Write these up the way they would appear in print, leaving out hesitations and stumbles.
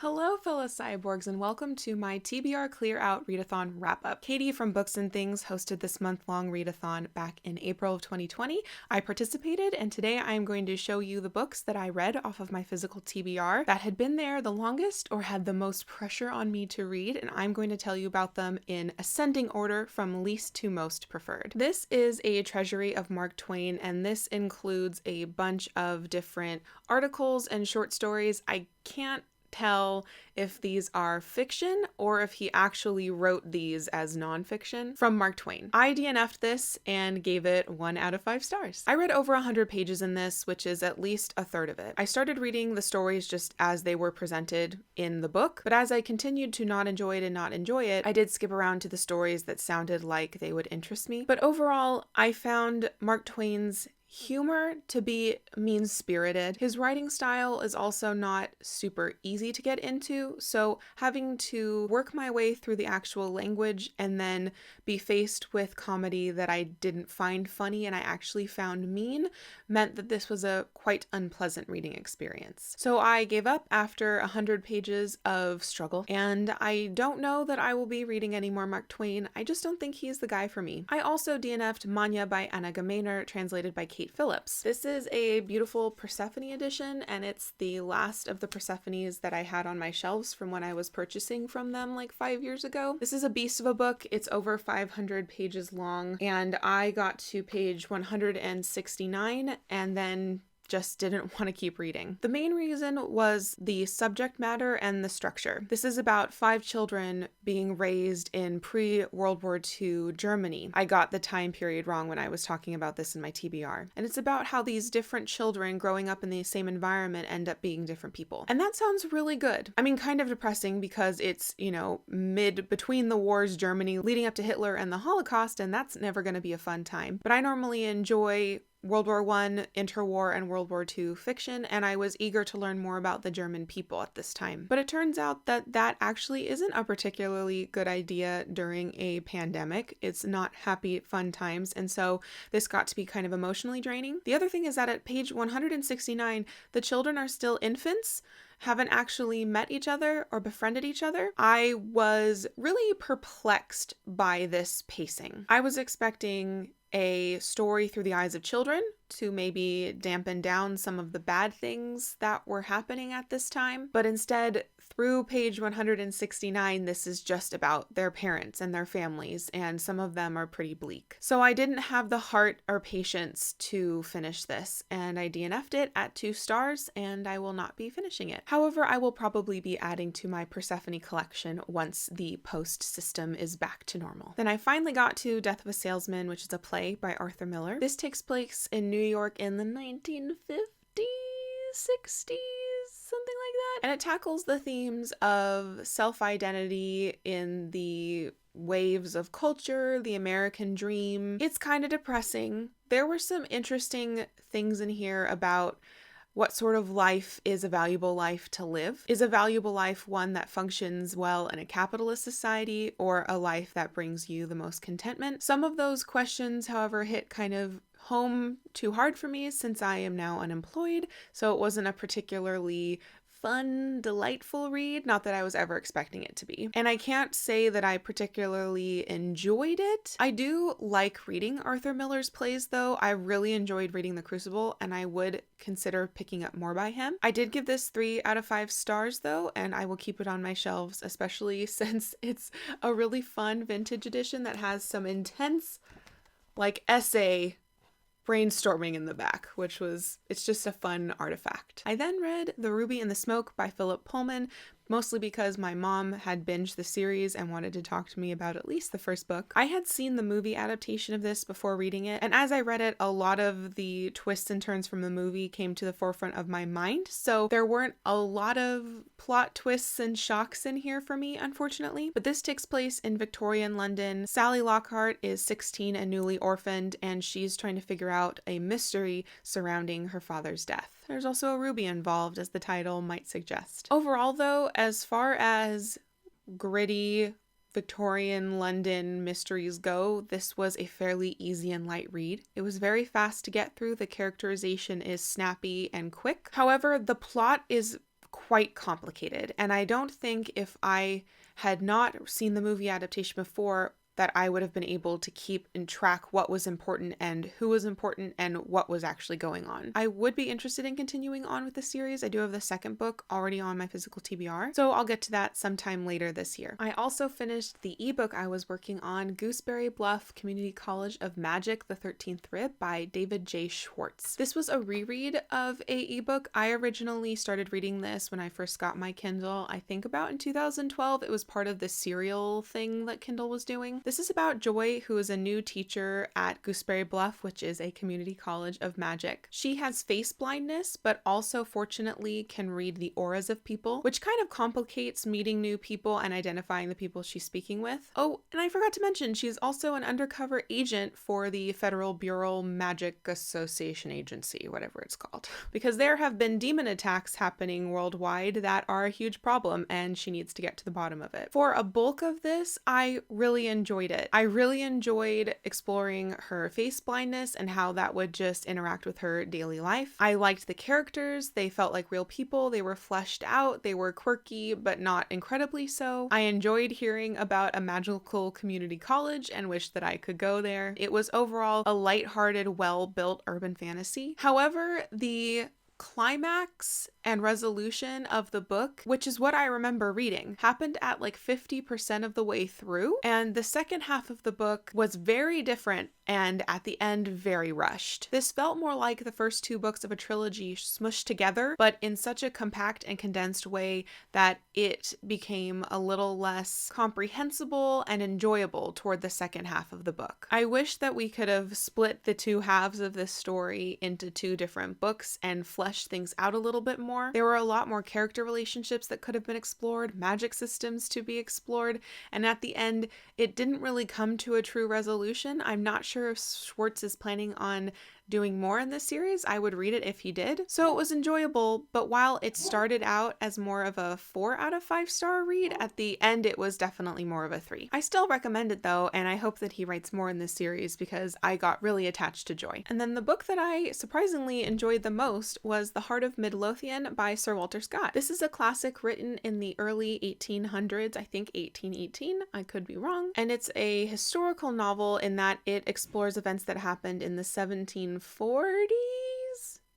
Hello, fellow cyborgs, and welcome to my TBR Clear Out Readathon Wrap Up. Katie from Books and Things hosted this month-long readathon back in April of 2020. I participated, and today I am going to show you the books that I read off of my physical TBR that had been there the longest or had the most pressure on me to read, and I'm going to tell you about them in ascending order from least to most preferred. This is a Treasury of Mark Twain, and this includes a bunch of different articles and short stories. I can't tell if these are fiction or if he actually wrote these as nonfiction from Mark Twain. I DNF'd this and gave it 1 out of 5 stars. I read over 100 pages in this, which is at least a third of it. I started reading the stories just as they were presented in the book, but as I continued to not enjoy it, I did skip around to the stories that sounded like they would interest me. But overall, I found Mark Twain's humor to be mean-spirited. His writing style is also not super easy to get into, so having to work my way through the actual language and then be faced with comedy that I didn't find funny and I actually found mean meant that this was a quite unpleasant reading experience. So I gave up after 100 pages of struggle, and I don't know that I will be reading any more Mark Twain. I just don't think he's the guy for me. I also DNF'd Manya by Anna Gamainer, translated by Kate Phillips. This is a beautiful Persephone edition, and it's the last of the Persephones that I had on my shelves from when I was purchasing from them like 5 years ago. This is a beast of a book. It's over 500 pages long, and I got to page 169 and then just didn't want to keep reading. The main reason was the subject matter and the structure. This is about 5 children being raised in pre-World War II Germany. I got the time period wrong when I was talking about this in my TBR. And it's about how these different children growing up in the same environment end up being different people. And that sounds really good. I mean, kind of depressing because it's, between the wars Germany leading up to Hitler and the Holocaust, and that's never going to be a fun time. But I normally enjoy World War I, interwar, and World War II fiction, and I was eager to learn more about the German people at this time. But it turns out that that actually isn't a particularly good idea during a pandemic. It's not happy, fun times, and so this got to be kind of emotionally draining. The other thing is that at page 169, the children are still infants, haven't actually met each other or befriended each other. I was really perplexed by this pacing. I was expecting a story through the eyes of children to maybe dampen down some of the bad things that were happening at this time. But instead, through page 169, this is just about their parents and their families, and some of them are pretty bleak. So I didn't have the heart or patience to finish this, and I DNF'd it at 2 stars, and I will not be finishing it. However, I will probably be adding to my Persephone collection once the post system is back to normal. Then I finally got to Death of a Salesman, which is a play by Arthur Miller. This takes place in New York in the 1950s, 60s, something like that. And it tackles the themes of self-identity in the waves of culture, the American dream. It's kind of depressing. There were some interesting things in here about what sort of life is a valuable life to live? Is a valuable life one that functions well in a capitalist society, or a life that brings you the most contentment? Some of those questions, however, hit kind of home too hard for me since I am now unemployed, so it wasn't a particularly fun, delightful read, not that I was ever expecting it to be. And I can't say that I particularly enjoyed it. I do like reading Arthur Miller's plays though. I really enjoyed reading The Crucible, and I would consider picking up more by him. I did give this 3 out of 5 stars though, and I will keep it on my shelves, especially since it's a really fun vintage edition that has some intense, essay brainstorming in the back, it's just a fun artifact. I then read The Ruby and the Smoke by Philip Pullman, mostly because my mom had binged the series and wanted to talk to me about at least the first book. I had seen the movie adaptation of this before reading it, and as I read it, a lot of the twists and turns from the movie came to the forefront of my mind, so there weren't a lot of plot twists and shocks in here for me, unfortunately. But this takes place in Victorian London. Sally Lockhart is 16 and newly orphaned, and she's trying to figure out a mystery surrounding her father's death. There's also a ruby involved, as the title might suggest. Overall, though, as far as gritty Victorian London mysteries go, this was a fairly easy and light read. It was very fast to get through. The characterization is snappy and quick. However, the plot is quite complicated. And I don't think if I had not seen the movie adaptation before, that I would have been able to keep in track what was important and who was important and what was actually going on. I would be interested in continuing on with the series. I do have the second book already on my physical TBR, so I'll get to that sometime later this year. I also finished the ebook I was working on, Gooseberry Bluff Community College of Magic, The 13th Writ by David J. Schwartz. This was a reread of a ebook. I originally started reading this when I first got my Kindle, I think about in 2012. It was part of the serial thing that Kindle was doing. This is about Joy, who is a new teacher at Gooseberry Bluff, which is a community college of magic. She has face blindness, but also fortunately can read the auras of people, which kind of complicates meeting new people and identifying the people she's speaking with. Oh, and I forgot to mention, she's also an undercover agent for the Federal Bureau Magic Association Agency, whatever it's called, because there have been demon attacks happening worldwide that are a huge problem, and she needs to get to the bottom of it. For a bulk of this, I really enjoyed it. I really enjoyed exploring her face blindness and how that would just interact with her daily life. I liked the characters. They felt like real people. They were fleshed out. They were quirky, but not incredibly so. I enjoyed hearing about a magical community college and wished that I could go there. It was overall a lighthearted, well-built urban fantasy. However, the climax and resolution of the book, which is what I remember reading, happened at like 50% of the way through, and the second half of the book was very different and at the end very rushed. This felt more like the first two books of a trilogy smushed together, but in such a compact and condensed way that it became a little less comprehensible and enjoyable toward the second half of the book. I wish that we could have split the two halves of this story into two different books and fleshed things out a little bit more. There were a lot more character relationships that could have been explored, magic systems to be explored, and at the end, it didn't really come to a true resolution. I'm not sure if Schwartz is planning on doing more in this series. I would read it if he did. So it was enjoyable, but while it started out as more of a 4 out of 5 star read, at the end it was definitely more of a 3. I still recommend it though, and I hope that he writes more in this series because I got really attached to Joy. And then the book that I surprisingly enjoyed the most was The Heart of Midlothian by Sir Walter Scott. This is a classic written in the early 1800s, I think 1818, I could be wrong. And it's a historical novel in that it explores events that happened in the 1740s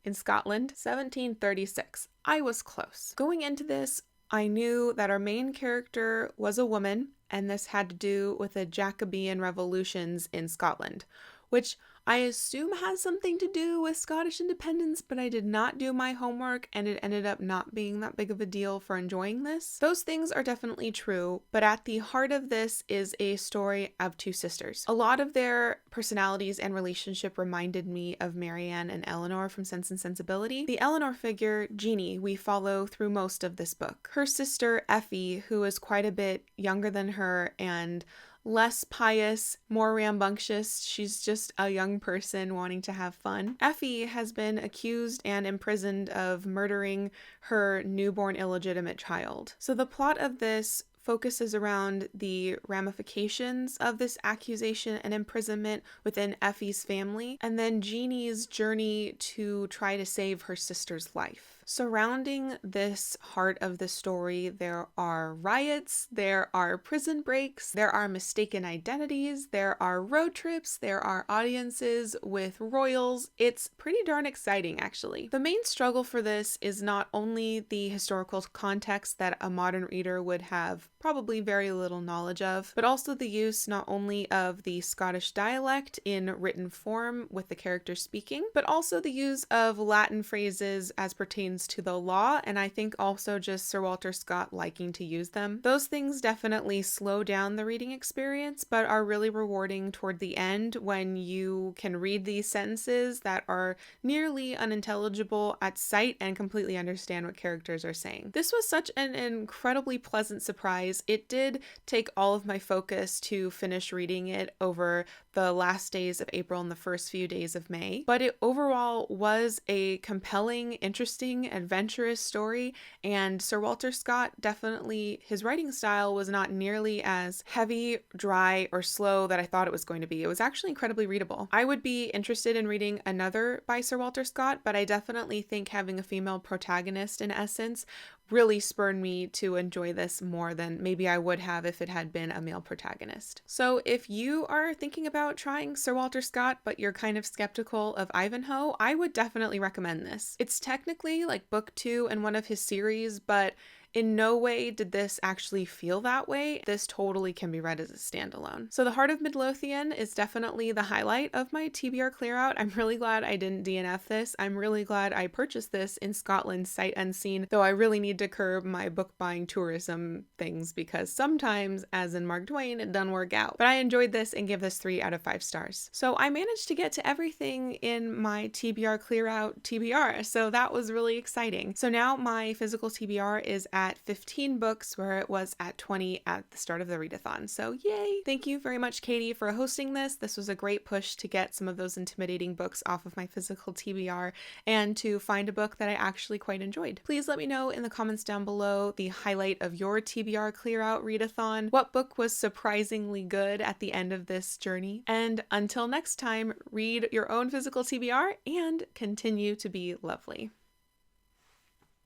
in Scotland, 1736. I was close. Going into this, I knew that our main character was a woman, and this had to do with the Jacobean revolutions in Scotland, which I assume has something to do with Scottish independence, but I did not do my homework and it ended up not being that big of a deal for enjoying this. Those things are definitely true, but at the heart of this is a story of two sisters. A lot of their personalities and relationship reminded me of Marianne and Eleanor from Sense and Sensibility. The Eleanor figure, Jeannie, we follow through most of this book. Her sister, Effie, who is quite a bit younger than her and less pious, more rambunctious. She's just a young person wanting to have fun. Effie has been accused and imprisoned of murdering her newborn illegitimate child. So the plot of this focuses around the ramifications of this accusation and imprisonment within Effie's family, and then Jeannie's journey to try to save her sister's life. Surrounding this heart of the story, there are riots, there are prison breaks, there are mistaken identities, there are road trips, there are audiences with royals. It's pretty darn exciting, actually. The main struggle for this is not only the historical context that a modern reader would have probably very little knowledge of, but also the use not only of the Scottish dialect in written form with the characters speaking, but also the use of Latin phrases as pertains to the law, and I think also just Sir Walter Scott liking to use them. Those things definitely slow down the reading experience, but are really rewarding toward the end when you can read these sentences that are nearly unintelligible at sight and completely understand what characters are saying. This was such an incredibly pleasant surprise. It did take all of my focus to finish reading it over the last days of April and the first few days of May, but it overall was a compelling, interesting, adventurous story, and Sir Walter Scott definitely, his writing style was not nearly as heavy, dry, or slow that I thought it was going to be. It was actually incredibly readable. I would be interested in reading another by Sir Walter Scott, but I definitely think having a female protagonist in essence really spurred me to enjoy this more than maybe I would have if it had been a male protagonist. So if you are thinking about trying Sir Walter Scott, but you're kind of skeptical of Ivanhoe, I would definitely recommend this. It's technically like book 2 in one of his series, but in no way did this actually feel that way. This totally can be read as a standalone. So The Heart of Midlothian is definitely the highlight of my TBR clear out. I'm really glad I didn't DNF this. I'm really glad I purchased this in Scotland sight unseen, though I really need to curb my book buying tourism things because sometimes, as in Mark Twain, it doesn't work out. But I enjoyed this and give this 3 out of 5 stars. So I managed to get to everything in my TBR clear out TBR, so that was really exciting. So now my physical TBR is at 15 books where it was at 20 at the start of the readathon. So yay! Thank you very much, Katie, for hosting this. This was a great push to get some of those intimidating books off of my physical TBR and to find a book that I actually quite enjoyed. Please let me know in the comments down below the highlight of your TBR clear out readathon. What book was surprisingly good at the end of this journey? And until next time, read your own physical TBR and continue to be lovely.